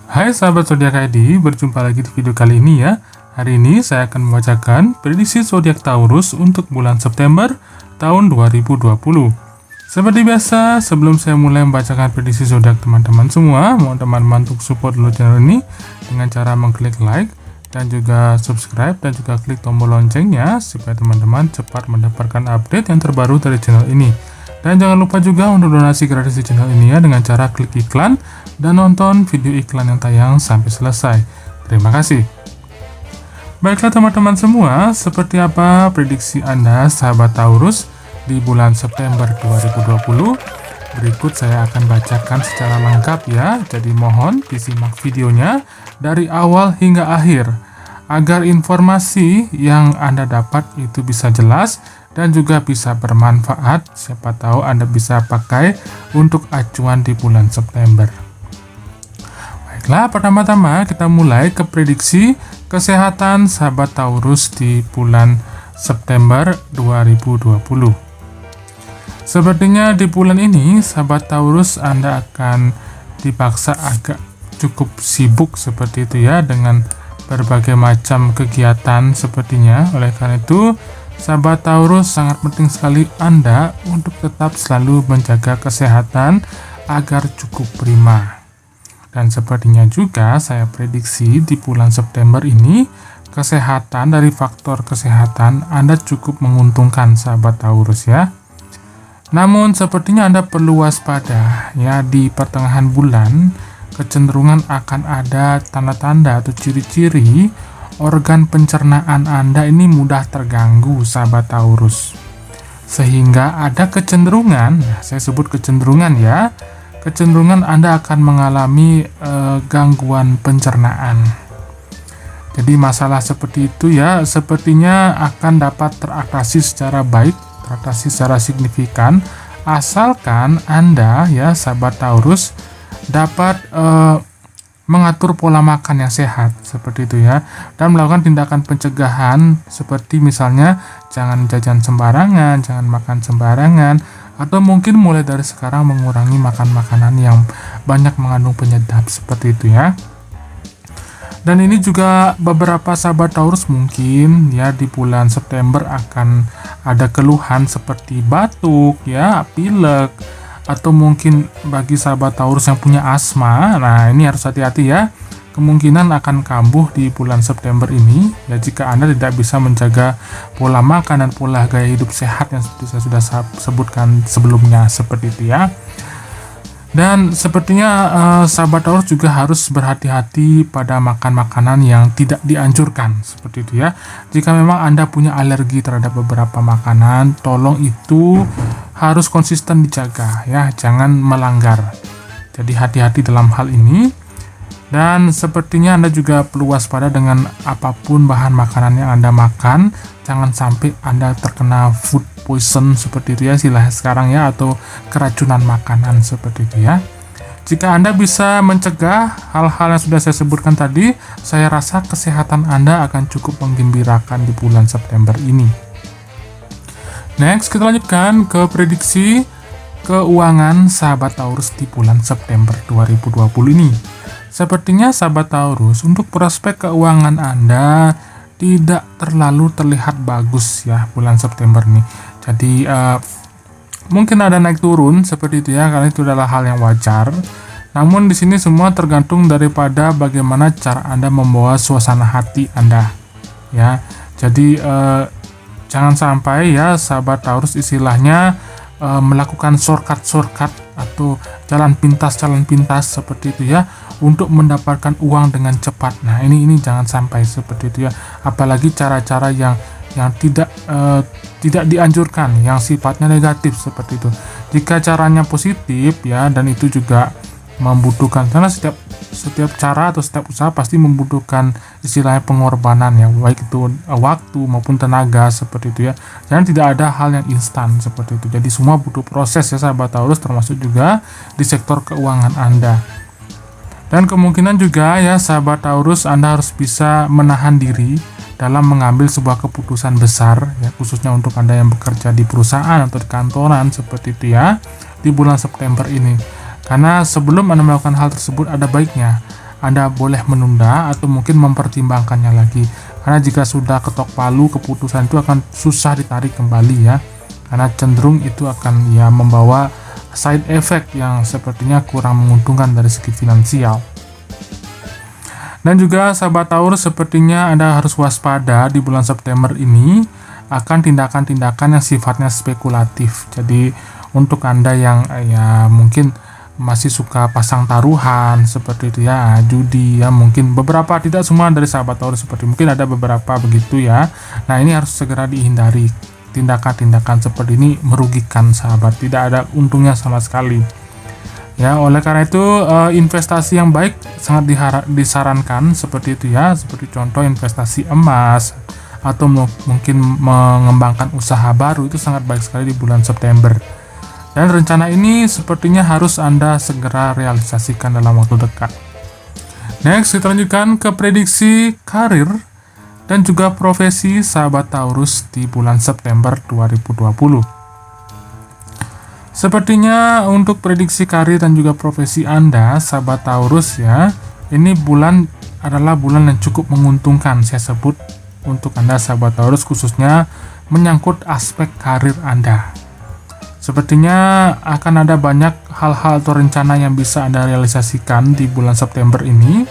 Hai sahabat zodiak ID, berjumpa lagi di video kali ini ya. Hari ini saya akan membacakan prediksi zodiak Taurus untuk bulan September tahun 2020. Seperti biasa, sebelum saya mulai membacakan prediksi zodiak teman-teman semua, mohon teman-teman untuk support dulu channel ini dengan cara mengklik like dan juga subscribe dan juga klik tombol loncengnya supaya teman-teman cepat mendapatkan update yang terbaru dari channel ini. Dan jangan lupa juga untuk donasi gratis di channel ini ya dengan cara klik iklan dan nonton video iklan yang tayang sampai selesai. Terima kasih. Baiklah teman-teman semua, seperti apa prediksi Anda sahabat Taurus di bulan September 2020? Berikut saya akan bacakan secara lengkap ya, jadi mohon disimak videonya dari awal hingga akhir agar informasi yang Anda dapat itu bisa jelas dan juga bisa bermanfaat. Siapa tahu Anda bisa pakai untuk acuan di bulan September. Baiklah, pertama-tama kita mulai ke prediksi kesehatan sahabat Taurus di bulan September 2020. Sepertinya di bulan ini sahabat Taurus Anda akan dipaksa agak cukup sibuk seperti itu ya, dengan berbagai macam kegiatan sepertinya. Oleh karena itu sahabat Taurus sangat penting sekali Anda untuk tetap selalu menjaga kesehatan agar cukup prima. Dan sepertinya juga saya prediksi di bulan September ini kesehatan, dari faktor kesehatan Anda cukup menguntungkan sahabat Taurus ya. Namun sepertinya Anda perlu waspada ya, di pertengahan bulan kecenderungan akan ada tanda-tanda atau ciri-ciri organ pencernaan Anda ini mudah terganggu sahabat Taurus. Sehingga ada kecenderungan, saya sebut kecenderungan ya, kecenderungan Anda akan mengalami gangguan pencernaan. Jadi masalah seperti itu ya sepertinya akan dapat teratasi secara baik, teratasi secara signifikan, asalkan Anda ya sahabat Taurus dapat mengatur pola makan yang sehat seperti itu ya, dan melakukan tindakan pencegahan seperti misalnya jangan jajan sembarangan, jangan makan sembarangan, atau mungkin mulai dari sekarang mengurangi makan makanan yang banyak mengandung penyedap seperti itu ya. Dan ini juga beberapa sahabat Taurus mungkin ya di bulan September akan ada keluhan seperti batuk ya, pilek, atau mungkin bagi sahabat Taurus yang punya asma. Nah, ini harus hati-hati ya. Kemungkinan akan kambuh di bulan September ini ya jika Anda tidak bisa menjaga pola makan dan pola gaya hidup sehat yang seperti saya sudah sebutkan sebelumnya seperti itu ya. Dan sepertinya sahabat Taurus juga harus berhati-hati pada makan makanan yang tidak dianjurkan seperti itu ya. Jika memang Anda punya alergi terhadap beberapa makanan, tolong itu harus konsisten dijaga ya, jangan melanggar. Jadi hati-hati dalam hal ini. Dan sepertinya Anda juga perlu waspada dengan apapun bahan makanan yang Anda makan. Jangan sampai Anda terkena food poison seperti itu ya, istilahnya sekarang ya, atau keracunan makanan seperti itu ya. Jika Anda bisa mencegah hal-hal yang sudah saya sebutkan tadi, saya rasa kesehatan Anda akan cukup menggembirakan di bulan September ini. Next, kita lanjutkan ke prediksi keuangan sahabat Taurus di bulan September 2020 ini. Sepertinya sahabat Taurus untuk prospek keuangan Anda tidak terlalu terlihat bagus ya bulan September nih. Jadi mungkin ada naik turun seperti itu ya, karena itu adalah hal yang wajar. Namun di sini semua tergantung daripada bagaimana cara Anda membawa suasana hati Anda ya. Jadi jangan sampai ya sahabat Taurus istilahnya melakukan shortcut atau jalan pintas seperti itu ya untuk mendapatkan uang dengan cepat. Nah, ini jangan sampai seperti itu ya. Apalagi cara-cara yang tidak dianjurkan, yang sifatnya negatif seperti itu. Jika caranya positif ya, dan itu juga membutuhkan, karena setiap cara atau setiap usaha pasti membutuhkan istilahnya pengorbanan ya, baik itu waktu maupun tenaga seperti itu ya. Dan tidak ada hal yang instan seperti itu. Jadi semua butuh proses ya sahabat Taurus, termasuk juga di sektor keuangan Anda. Dan kemungkinan juga ya sahabat Taurus Anda harus bisa menahan diri dalam mengambil sebuah keputusan besar ya, khususnya untuk Anda yang bekerja di perusahaan atau di kantoran seperti itu ya, di bulan September ini. Karena sebelum Anda melakukan hal tersebut, ada baiknya Anda boleh menunda atau mungkin mempertimbangkannya lagi. Karena jika sudah ketok palu, keputusan itu akan susah ditarik kembali ya. Karena cenderung itu akan ya membawa side effect yang sepertinya kurang menguntungkan dari segi finansial. Dan juga sahabat Taurus, sepertinya Anda harus waspada di bulan September ini akan tindakan-tindakan yang sifatnya spekulatif. Jadi untuk Anda yang ya mungkin masih suka pasang taruhan seperti itu ya, judi ya, mungkin beberapa, tidak semua dari sahabat Taurus seperti, mungkin ada beberapa begitu ya. Nah, ini harus segera dihindari. Tindakan-tindakan seperti ini merugikan sahabat, tidak ada untungnya sama sekali. Ya, oleh karena itu investasi yang baik sangat disarankan seperti itu ya, seperti contoh investasi emas atau mungkin mengembangkan usaha baru, itu sangat baik sekali di bulan September. Dan rencana ini sepertinya harus Anda segera realisasikan dalam waktu dekat. Next, kita lanjutkan ke prediksi karir dan juga profesi sahabat Taurus di bulan September 2020. Sepertinya untuk prediksi karir dan juga profesi Anda, sahabat Taurus ya, ini bulan adalah bulan yang cukup menguntungkan saya sebut untuk Anda sahabat Taurus, khususnya menyangkut aspek karir Anda. Sepertinya akan ada banyak hal-hal atau rencana yang bisa Anda realisasikan di bulan September ini.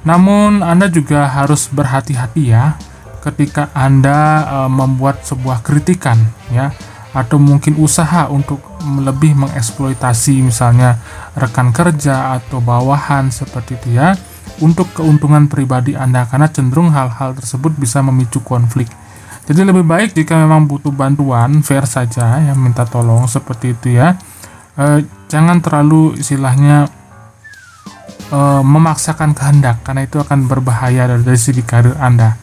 Namun Anda juga harus berhati-hati ya ketika Anda membuat sebuah kritikan ya, atau mungkin usaha untuk lebih mengeksploitasi misalnya rekan kerja atau bawahan seperti itu ya, untuk keuntungan pribadi Anda, karena cenderung hal-hal tersebut bisa memicu konflik. Jadi lebih baik jika memang butuh bantuan, fair saja ya, minta tolong seperti itu ya. Jangan terlalu istilahnya memaksakan kehendak, karena itu akan berbahaya dari segi karir Anda.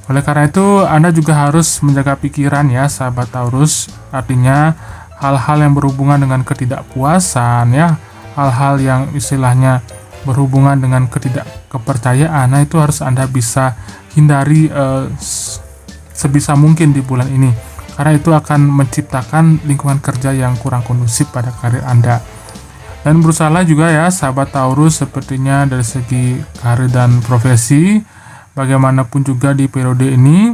Oleh karena itu Anda juga harus menjaga pikiran ya sahabat Taurus, artinya hal-hal yang berhubungan dengan ketidakpuasan ya, hal-hal yang istilahnya berhubungan dengan ketidakkepercayaan, nah itu harus Anda bisa hindari sebisa mungkin di bulan ini, karena itu akan menciptakan lingkungan kerja yang kurang kondusif pada karir Anda. Dan berusaha juga ya sahabat Taurus, sepertinya dari segi karir dan profesi, bagaimanapun juga di periode ini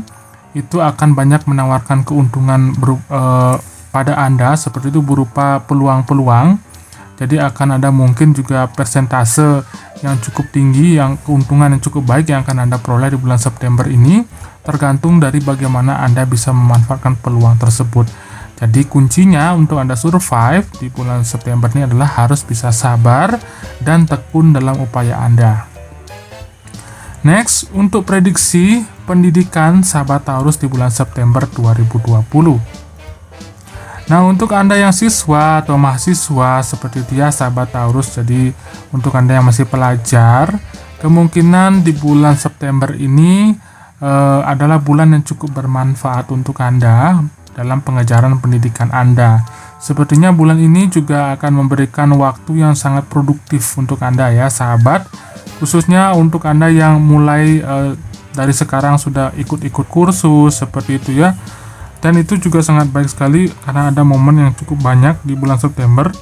itu akan banyak menawarkan keuntungan pada Anda, seperti itu berupa peluang-peluang. Jadi akan ada mungkin juga persentase yang cukup tinggi, yang keuntungan yang cukup baik yang akan Anda peroleh di bulan September ini, tergantung dari bagaimana Anda bisa memanfaatkan peluang tersebut. Jadi kuncinya untuk Anda survive di bulan September ini adalah harus bisa sabar dan tekun dalam upaya Anda. Next, untuk prediksi pendidikan sahabat Taurus di bulan September 2020. Nah, untuk Anda yang siswa atau mahasiswa seperti itu ya sahabat Taurus, jadi untuk Anda yang masih pelajar, kemungkinan di bulan September ini adalah bulan yang cukup bermanfaat untuk Anda dalam pengejaran pendidikan Anda. Sepertinya bulan ini juga akan memberikan waktu yang sangat produktif untuk Anda ya sahabat, khususnya untuk Anda yang mulai dari sekarang sudah ikut-ikut kursus seperti itu ya. Dan itu juga sangat baik sekali karena ada momen yang cukup banyak di bulan September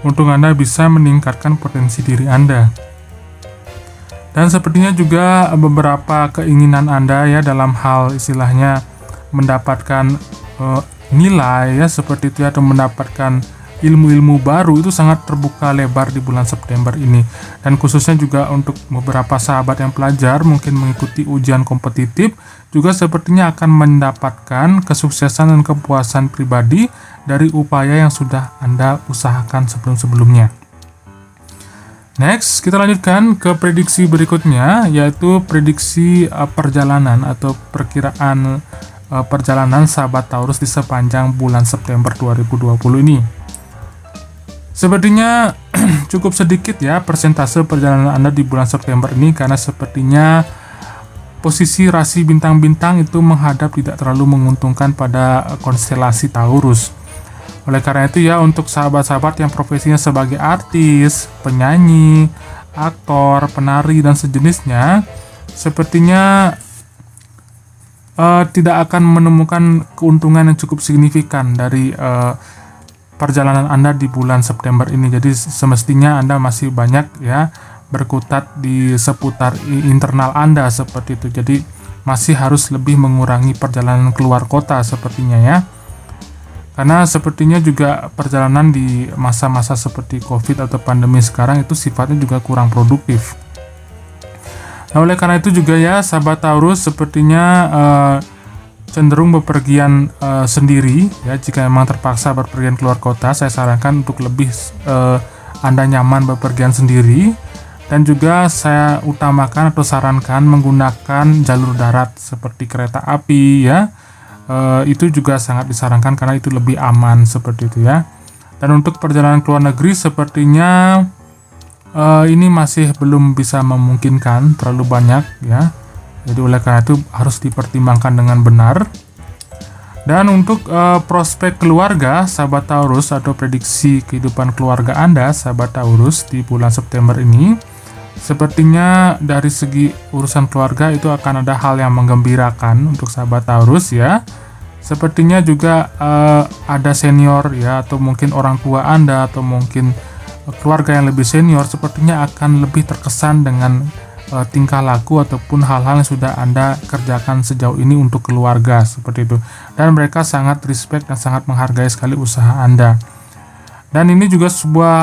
untuk Anda bisa meningkatkan potensi diri Anda. Dan sepertinya juga beberapa keinginan Anda ya dalam hal istilahnya mendapatkan nilai ya seperti itu, atau mendapatkan ilmu-ilmu baru itu sangat terbuka lebar di bulan September ini. Dan khususnya juga untuk beberapa sahabat yang pelajar mungkin mengikuti ujian kompetitif juga sepertinya akan mendapatkan kesuksesan dan kepuasan pribadi dari upaya yang sudah Anda usahakan sebelum-sebelumnya. Next, kita lanjutkan ke prediksi berikutnya, yaitu prediksi perjalanan atau perkiraan perjalanan sahabat Taurus di sepanjang bulan September 2020 ini. Sepertinya cukup sedikit ya persentase perjalanan Anda di bulan September ini, karena sepertinya posisi rasi bintang-bintang itu menghadap tidak terlalu menguntungkan pada konstelasi Taurus. Oleh karena itu ya, untuk sahabat-sahabat yang profesinya sebagai artis, penyanyi, aktor, penari dan sejenisnya, sepertinya tidak akan menemukan keuntungan yang cukup signifikan dari perjalanan Anda di bulan September ini. Jadi semestinya Anda masih banyak ya berkutat di seputar internal Anda seperti itu. Jadi masih harus lebih mengurangi perjalanan keluar kota sepertinya ya. Karena sepertinya juga perjalanan di masa-masa seperti COVID atau pandemi sekarang itu sifatnya juga kurang produktif. Nah, oleh karena itu juga ya, sahabat Taurus sepertinya cenderung bepergian sendiri ya. Jika memang terpaksa berpergian keluar kota, saya sarankan untuk lebih Anda nyaman bepergian sendiri. Dan juga saya utamakan atau sarankan menggunakan jalur darat seperti kereta api ya. Itu juga sangat disarankan karena itu lebih aman seperti itu ya. Dan untuk perjalanan ke luar negeri sepertinya ini masih belum bisa memungkinkan terlalu banyak ya. Jadi oleh karena itu harus dipertimbangkan dengan benar. Dan untuk prospek keluarga sahabat Taurus atau prediksi kehidupan keluarga Anda sahabat Taurus di bulan September ini, sepertinya dari segi urusan keluarga itu akan ada hal yang menggembirakan untuk sahabat Taurus ya. Sepertinya juga ada senior ya, atau mungkin orang tua Anda atau mungkin keluarga yang lebih senior sepertinya akan lebih terkesan dengan tingkah laku ataupun hal-hal yang sudah Anda kerjakan sejauh ini untuk keluarga seperti itu. Dan mereka sangat respect dan sangat menghargai sekali usaha Anda. Dan ini juga sebuah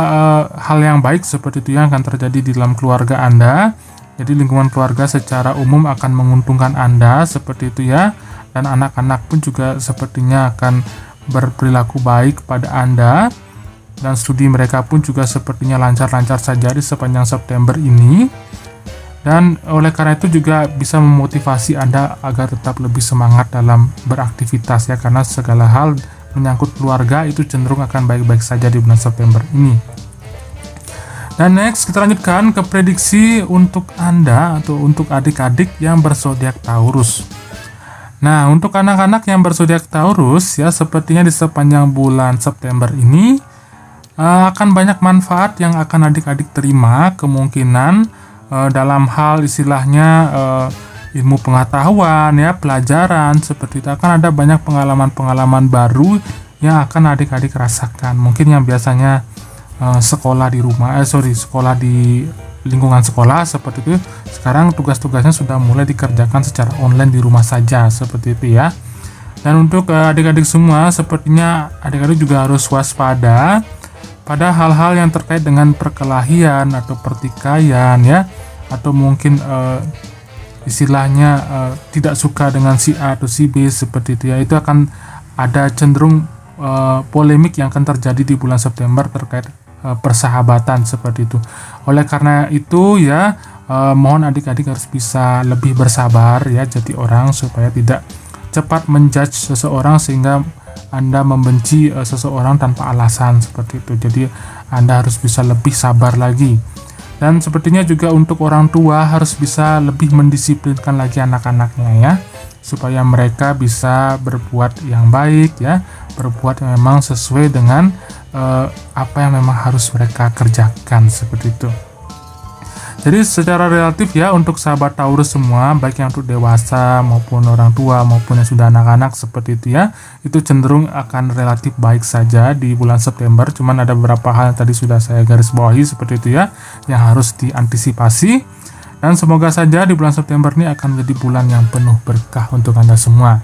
hal yang baik seperti itu yang akan terjadi di dalam keluarga Anda. Jadi lingkungan keluarga secara umum akan menguntungkan Anda seperti itu ya. Dan anak-anak pun juga sepertinya akan berperilaku baik pada Anda. Dan studi mereka pun juga sepertinya lancar-lancar saja di sepanjang September ini. Dan oleh karena itu juga bisa memotivasi Anda agar tetap lebih semangat dalam beraktivitas ya. Karena segala hal menyangkut keluarga itu cenderung akan baik-baik saja di bulan September ini. Dan next kita lanjutkan ke prediksi untuk Anda atau untuk adik-adik yang berzodiak Taurus. Nah, untuk anak-anak yang berzodiak Taurus ya, sepertinya di sepanjang bulan September ini akan banyak manfaat yang akan adik-adik terima, kemungkinan dalam hal istilahnya ilmu pengetahuan ya, pelajaran seperti itu. Akan ada banyak pengalaman-pengalaman baru yang akan adik-adik rasakan. Mungkin yang biasanya sekolah di lingkungan sekolah seperti itu, sekarang tugas-tugasnya sudah mulai dikerjakan secara online di rumah saja seperti itu ya. Dan untuk adik-adik semua, sepertinya adik-adik juga harus waspada pada hal-hal yang terkait dengan perkelahian atau pertikaian ya, atau mungkin istilahnya tidak suka dengan si A atau si B seperti itu ya. Itu akan ada cenderung polemik yang akan terjadi di bulan September terkait persahabatan seperti itu. Oleh karena itu ya, mohon adik-adik harus bisa lebih bersabar ya, jadi orang supaya tidak cepat menjudge seseorang sehingga Anda membenci seseorang tanpa alasan seperti itu. Jadi Anda harus bisa lebih sabar lagi. Dan sepertinya juga untuk orang tua harus bisa lebih mendisiplinkan lagi anak-anaknya ya, supaya mereka bisa berbuat yang baik ya, berbuat yang memang sesuai dengan apa yang memang harus mereka kerjakan seperti itu. Jadi secara relatif ya, untuk sahabat Taurus semua, baik yang untuk dewasa maupun orang tua maupun yang sudah anak-anak seperti itu ya, itu cenderung akan relatif baik saja di bulan September. Cuman ada beberapa hal yang tadi sudah saya garis bawahi seperti itu ya, yang harus diantisipasi. Dan semoga saja di bulan September ini akan menjadi bulan yang penuh berkah untuk Anda semua.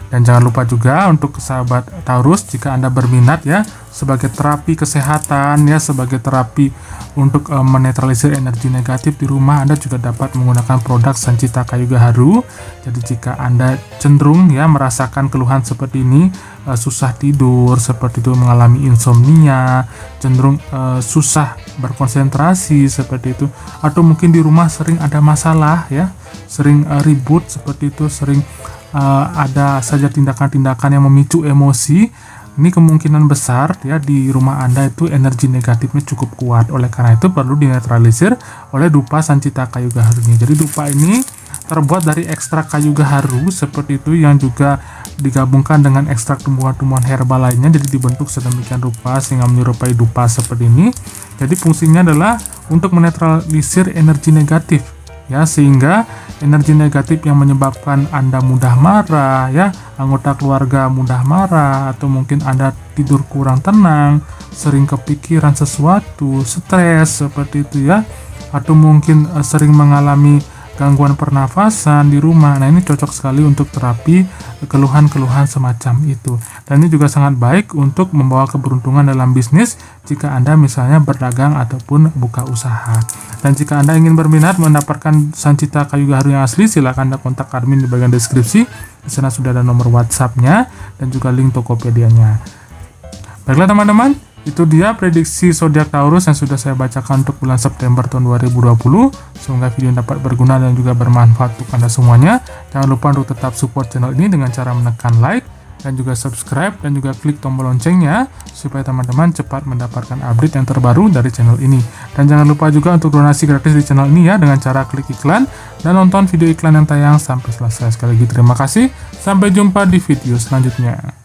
Dan jangan lupa juga untuk sahabat Taurus, jika Anda berminat ya, sebagai terapi kesehatan ya, sebagai terapi untuk menetralisir energi negatif di rumah, Anda juga dapat menggunakan produk Sancita Kayu Gaharu. Jadi jika Anda cenderung ya merasakan keluhan seperti ini, susah tidur seperti itu, mengalami insomnia, cenderung susah berkonsentrasi seperti itu, atau mungkin di rumah sering ada masalah ya, sering ribut seperti itu, sering ada saja tindakan-tindakan yang memicu emosi, ini kemungkinan besar ya di rumah Anda itu energi negatifnya cukup kuat. Oleh karena itu perlu dinetralisir oleh dupa Sancita Kayu Gaharu ini. Jadi dupa ini terbuat dari ekstrak kayu gaharu seperti itu, yang juga digabungkan dengan ekstrak tumbuhan-tumbuhan herbal lainnya, jadi dibentuk sedemikian rupa sehingga menyerupai dupa seperti ini. Jadi fungsinya adalah untuk menetralisir energi negatif ya, sehingga energi negatif yang menyebabkan Anda mudah marah, ya, anggota keluarga mudah marah, atau mungkin Anda tidur kurang tenang, sering kepikiran sesuatu, stres seperti itu ya, atau mungkin sering mengalami gangguan pernafasan di rumah. Nah, ini cocok sekali untuk terapi keluhan-keluhan semacam itu. Dan ini juga sangat baik untuk membawa keberuntungan dalam bisnis jika Anda misalnya berdagang ataupun buka usaha. Dan jika Anda ingin berminat mendapatkan Sancita Kayu Gaharu yang asli, silakan Anda kontak admin di bagian deskripsi. Di sana sudah ada nomor WhatsApp-nya dan juga link Tokopedia-nya. Baiklah teman-teman, itu dia prediksi zodiak Taurus yang sudah saya bacakan untuk bulan September tahun 2020. Semoga video dapat berguna dan juga bermanfaat untuk Anda semuanya. Jangan lupa untuk tetap support channel ini dengan cara menekan like dan juga subscribe dan juga klik tombol loncengnya supaya teman-teman cepat mendapatkan update yang terbaru dari channel ini. Dan jangan lupa juga untuk donasi gratis di channel ini ya, dengan cara klik iklan dan nonton video iklan yang tayang sampai selesai. Sekali lagi terima kasih. Sampai jumpa di video selanjutnya.